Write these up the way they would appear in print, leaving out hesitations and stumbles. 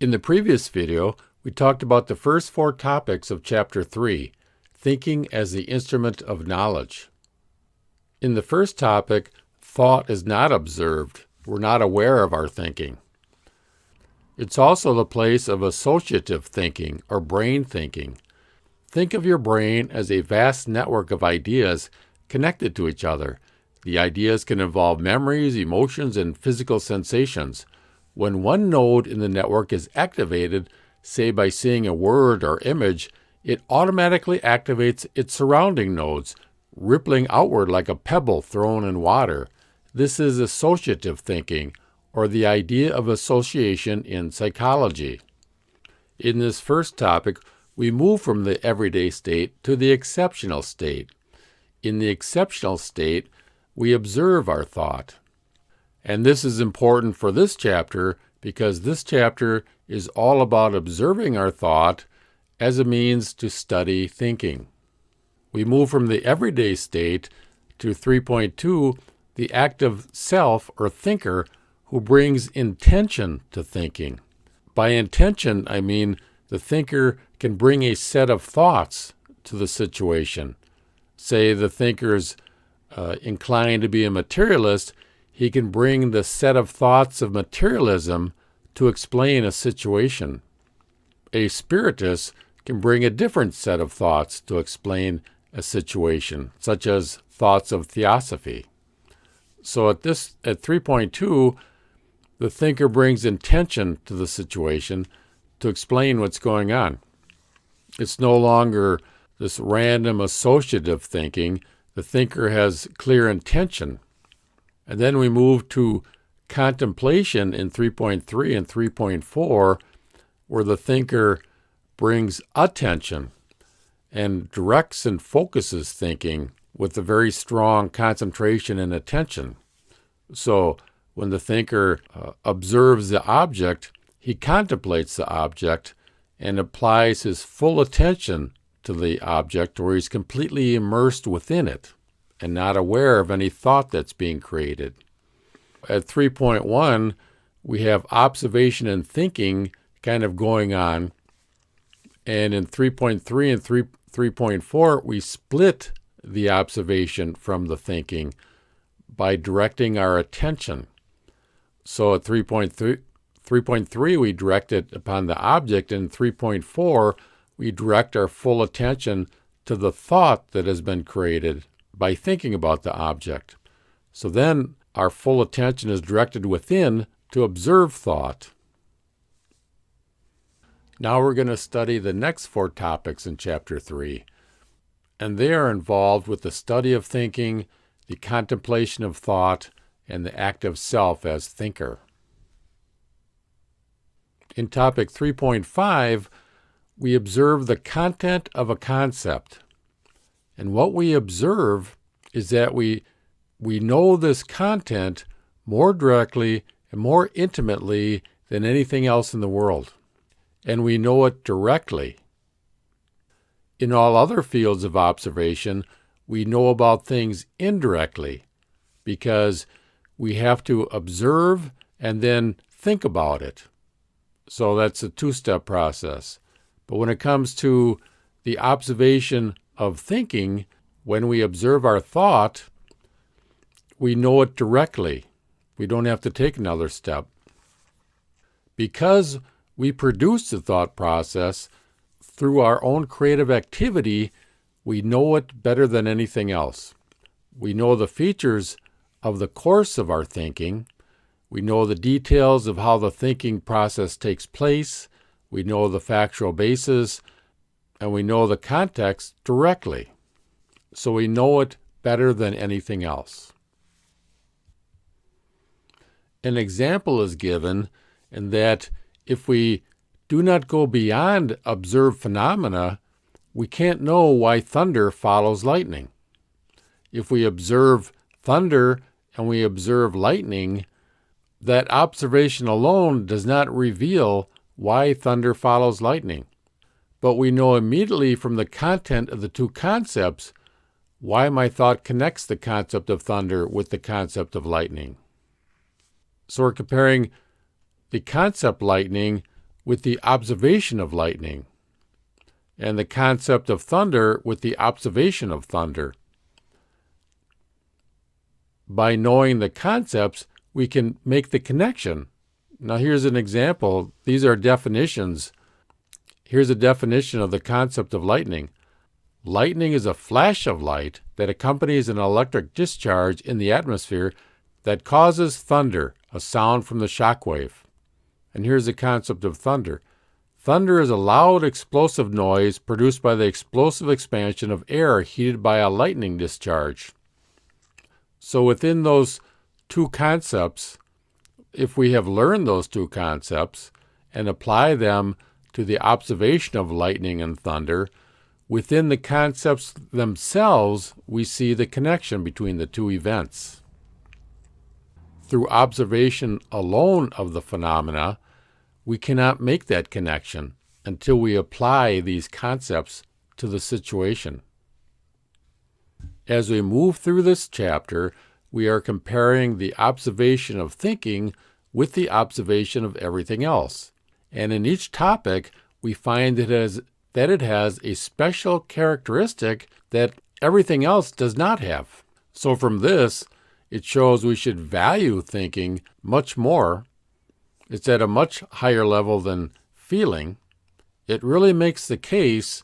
In the previous video, we talked about the first 4 topics of Chapter 3, Thinking as the Instrument of Knowledge. In the first topic, thought is not observed. We're not aware of our thinking. It's also the place of associative thinking or brain thinking. Think of your brain as a vast network of ideas connected to each other. The ideas can involve memories, emotions, and physical sensations. When one node in the network is activated, say by seeing a word or image, it automatically activates its surrounding nodes, rippling outward like a pebble thrown in water. This is associative thinking, or the idea of association in psychology. In this first topic, we move from the everyday state to the exceptional state. In the exceptional state, we observe our thought. And this is important for this chapter because this chapter is all about observing our thought as a means to study thinking. We move from the everyday state to 3.2, the active self or thinker who brings intention to thinking. By intention, I mean the thinker can bring a set of thoughts to the situation. Say the thinker's inclined to be a materialist, he can bring the set of thoughts of materialism to explain a situation. A spiritist can bring a different set of thoughts to explain a situation, such as thoughts of theosophy. So at 3.2, the thinker brings intention to the situation to explain what's going on. It's no longer this random associative thinking. The thinker has clear intention. And then we move to contemplation in 3.3 and 3.4, where the thinker brings attention and directs and focuses thinking with a very strong concentration and attention. So when the thinker observes the object, he contemplates the object and applies his full attention to the object, where he's completely immersed within it and not aware of any thought that's being created. At 3.1, we have observation and thinking kind of going on. And in 3.3 and 3.4, we split the observation from the thinking by directing our attention. So at 3.3, we direct it upon the object. And 3.4, we direct our full attention to the thought that has been created by thinking about the object. So then our full attention is directed within to observe thought. Now we're going to study the next 4 topics in Chapter 3. And they are involved with the study of thinking, the contemplation of thought, and the active self as thinker. In topic 3.5, we observe the content of a concept. And what we observe is that we know this content more directly and more intimately than anything else in the world. And we know it directly. In all other fields of observation, we know about things indirectly because we have to observe and then think about it. So that's a 2-step process. But when it comes to the observation of thinking, when we observe our thought, we know it directly. We don't have to take another step. Because we produce the thought process through our own creative activity, we know it better than anything else. We know the features of the course of our thinking. We know the details of how the thinking process takes place. We know the factual basis, and we know the context directly. So we know it better than anything else. An example is given in that if we do not go beyond observed phenomena, we can't know why thunder follows lightning. If we observe thunder and we observe lightning, that observation alone does not reveal why thunder follows lightning. But we know immediately from the content of the 2 concepts why my thought connects the concept of thunder with the concept of lightning. So we're comparing the concept lightning with the observation of lightning, and the concept of thunder with the observation of thunder. By knowing the concepts, we can make the connection. Now here's an example. These are definitions. Here's a definition of the concept of lightning. Lightning is a flash of light that accompanies an electric discharge in the atmosphere that causes thunder, a sound from the shock wave. And here's the concept of thunder. Thunder is a loud explosive noise produced by the explosive expansion of air heated by a lightning discharge. So within those two concepts, if we have learned those two concepts and apply them to the observation of lightning and thunder, within the concepts themselves, we see the connection between the two events. Through observation alone of the phenomena, we cannot make that connection until we apply these concepts to the situation. As we move through this chapter, we are comparing the observation of thinking with the observation of everything else. And in each topic, we find that it has a special characteristic that everything else does not have. So from this, it shows we should value thinking much more. It's at a much higher level than feeling. It really makes the case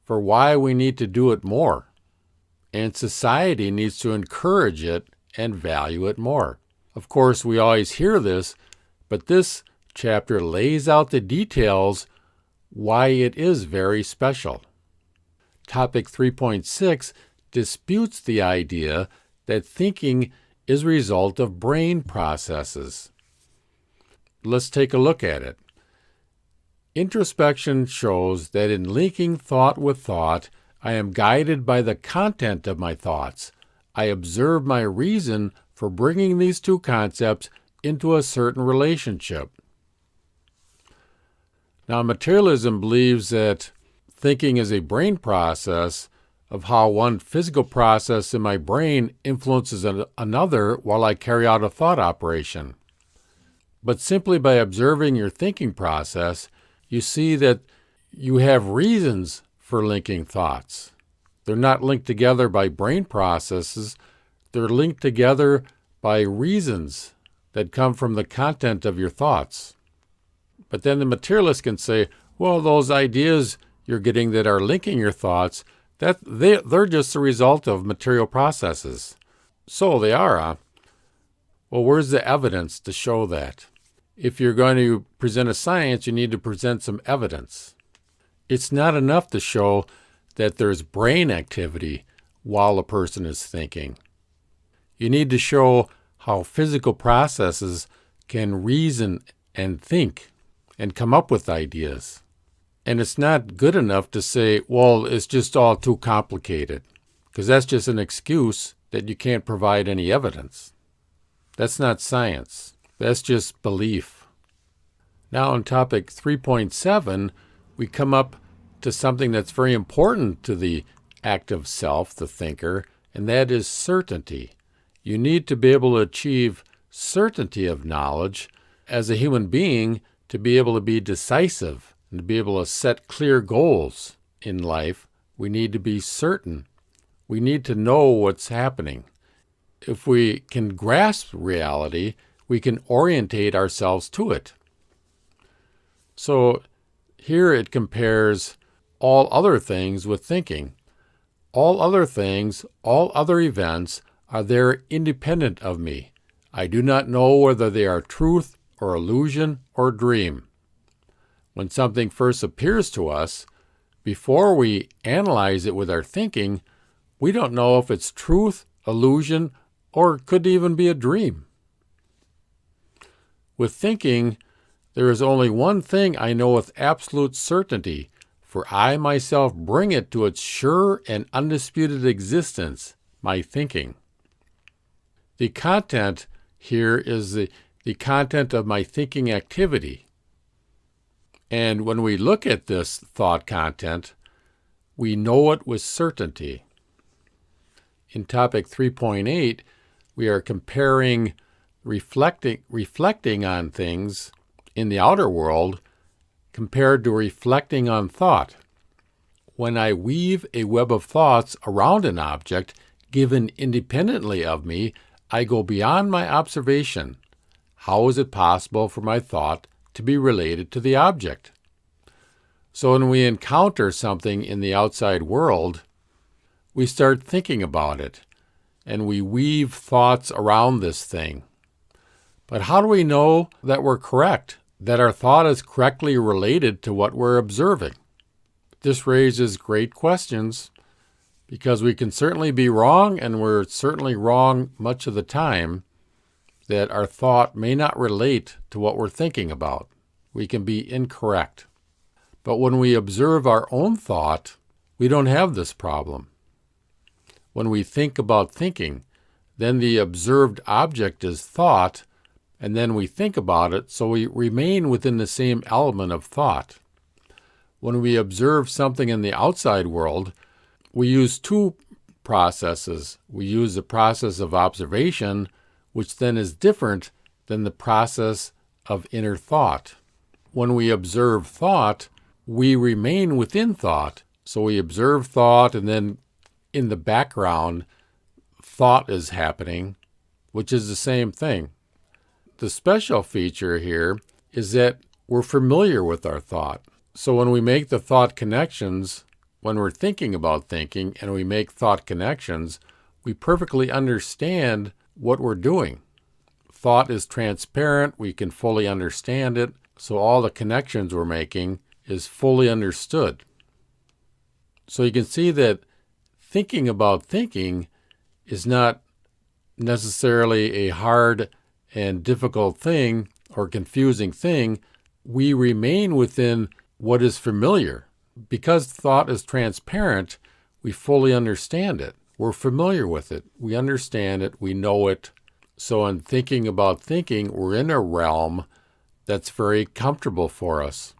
for why we need to do it more. And society needs to encourage it and value it more. Of course, we always hear this, but this chapter lays out the details why it is very special. Topic 3.6 disputes the idea that thinking is a result of brain processes. Let's take a look at it. Introspection shows that in linking thought with thought, I am guided by the content of my thoughts. I observe my reason for bringing these two concepts into a certain relationship. Now, materialism believes that thinking is a brain process of how one physical process in my brain influences another while I carry out a thought operation. But simply by observing your thinking process, you see that you have reasons for linking thoughts. They're not linked together by brain processes. They're linked together by reasons that come from the content of your thoughts. But then the materialist can say, well, those ideas you're getting that are linking your thoughts, they're just the result of material processes. So they are, huh? Well, where's the evidence to show that? If you're going to present a science, you need to present some evidence. It's not enough to show that there's brain activity while a person is thinking. You need to show how physical processes can reason and think and come up with ideas. And it's not good enough to say, well, it's just all too complicated, because that's just an excuse that you can't provide any evidence. That's not science. That's just belief. Now on topic 3.7, we come up to something that's very important to the active self, the thinker, and that is certainty. You need to be able to achieve certainty of knowledge as a human being to be able to be decisive and to be able to set clear goals in life. We need to be certain. We need to know what's happening. If we can grasp reality, we can orientate ourselves to it. So here it compares all other things with thinking. All other things, all other events are there independent of me. I do not know whether they are truth or illusion or dream. When something first appears to us, before we analyze it with our thinking, we don't know if it's truth, illusion, or it could even be a dream. With thinking, there is only one thing I know with absolute certainty, for I myself bring it to its sure and undisputed existence, my thinking. The content here is the content of my thinking activity. And when we look at this thought content, we know it with certainty. In topic 3.8, we are comparing reflecting on things in the outer world compared to reflecting on thought. When I weave a web of thoughts around an object given independently of me, I go beyond my observation. How is it possible for my thought to be related to the object? So when we encounter something in the outside world, we start thinking about it, and we weave thoughts around this thing. But how do we know that we're correct, that our thought is correctly related to what we're observing? This raises great questions, because we can certainly be wrong, and we're certainly wrong much of the time, that our thought may not relate to what we're thinking about. We can be incorrect. But when we observe our own thought, we don't have this problem. When we think about thinking, then the observed object is thought, and then we think about it, so we remain within the same element of thought. When we observe something in the outside world, we use two processes. We use the process of observation, which then is different than the process of inner thought. When we observe thought, we remain within thought. So we observe thought, and then in the background, thought is happening, which is the same thing. The special feature here is that we're familiar with our thought. So when we make the thought connections, when we're thinking about thinking and we make thought connections, we perfectly understand what we're doing. Thought is transparent, we can fully understand it, so all the connections we're making is fully understood. So you can see that thinking about thinking is not necessarily a hard and difficult thing or confusing thing. We remain within what is familiar. Because thought is transparent, we fully understand it. We're familiar with it. We understand it. We know it. So in thinking about thinking, we're in a realm that's very comfortable for us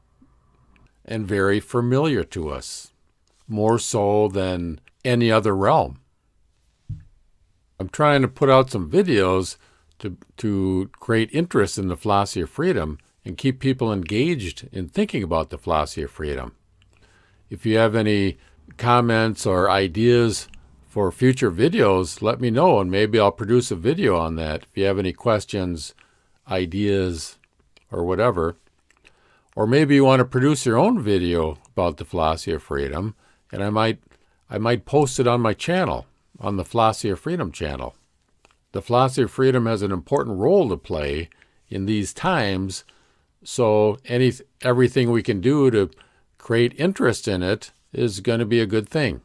and very familiar to us, more so than any other realm. I'm trying to put out some videos to create interest in the philosophy of freedom and keep people engaged in thinking about the philosophy of freedom. If you have any comments or ideas for future videos, let me know, and maybe I'll produce a video on that. If you have any questions, ideas, or whatever. Or maybe you want to produce your own video about the philosophy of freedom, and I might post it on my channel, on the Philosophy of Freedom channel. The philosophy of freedom has an important role to play in these times, so everything we can do to create interest in it is going to be a good thing.